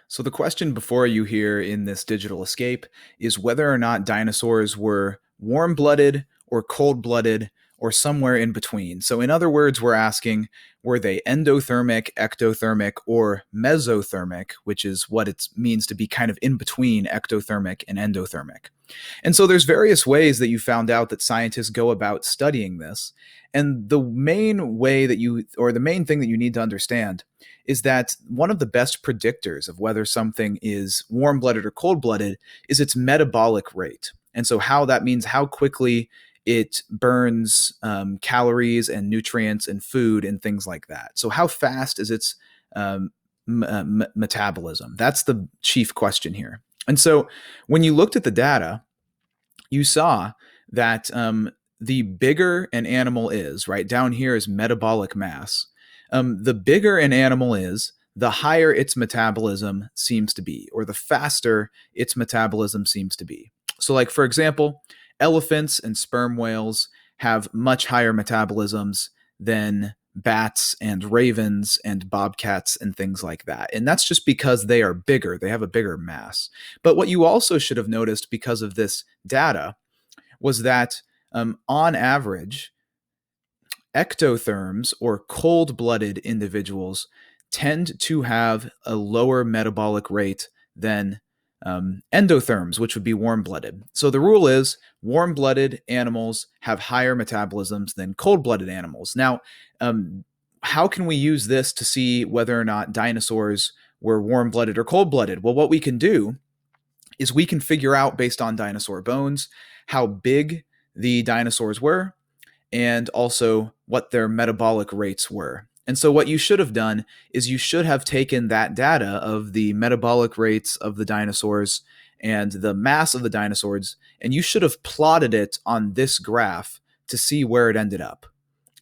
So the question before you here in this digital escape is whether or not dinosaurs were warm-blooded or cold-blooded or somewhere in between. So in other words, we're asking, were they endothermic, ectothermic, or mesothermic, which is what it means to be kind of in between ectothermic and endothermic. And so there's various ways that you found out that scientists go about studying this. And the main way that the main thing that you need to understand is that one of the best predictors of whether something is warm blooded or cold blooded is its metabolic rate. And so, how that means how quickly it burns calories and nutrients and food and things like that. So, how fast is its metabolism? That's the chief question here. And so, when you looked at the data, you saw that the bigger an animal is, right down here is metabolic mass. The bigger an animal is, the higher its metabolism seems to be, or the faster its metabolism seems to be. So, like for example, elephants and sperm whales have much higher metabolisms than bats and ravens and bobcats and things like that. And that's just because they are bigger, they have a bigger mass. But what you also should have noticed because of this data was that on average, ectotherms or cold blooded individuals tend to have a lower metabolic rate than endotherms, which would be warm blooded. So the rule is warm blooded animals have higher metabolisms than cold blooded animals. Now, how can we use this to see whether or not dinosaurs were warm blooded or cold blooded? Well, what we can do is we can figure out based on dinosaur bones how big the dinosaurs were and also what their metabolic rates were. And so what you should have done is you should have taken that data of the metabolic rates of the dinosaurs and the mass of the dinosaurs, and you should have plotted it on this graph to see where it ended up.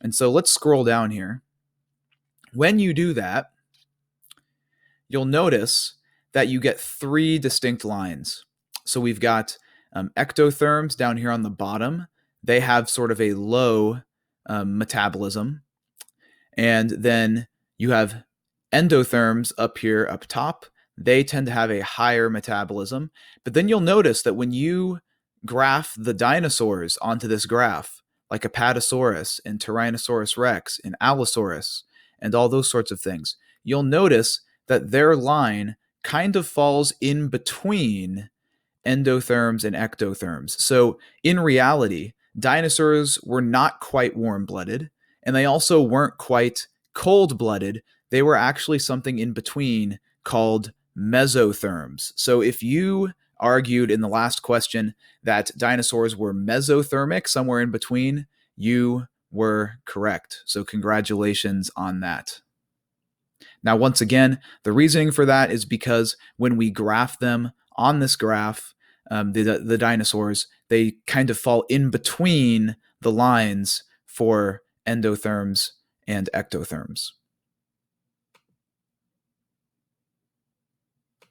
And so let's scroll down here. When you do that, you'll notice that you get three distinct lines. So we've got ectotherms down here on the bottom. They have sort of a low metabolism. And then you have endotherms up here up top. They tend to have a higher metabolism. But then you'll notice that when you graph the dinosaurs onto this graph, like Apatosaurus and Tyrannosaurus rex and Allosaurus and all those sorts of things, you'll notice that their line kind of falls in between endotherms and ectotherms. So in reality, dinosaurs were not quite warm-blooded, and they also weren't quite cold-blooded. They were actually something in between called mesotherms. So if you argued in the last question that dinosaurs were mesothermic, somewhere in between, you were correct. So congratulations on that. Now, once again, the reasoning for that is because when we graph them on this graph, the dinosaurs, they kind of fall in between the lines for endotherms and ectotherms.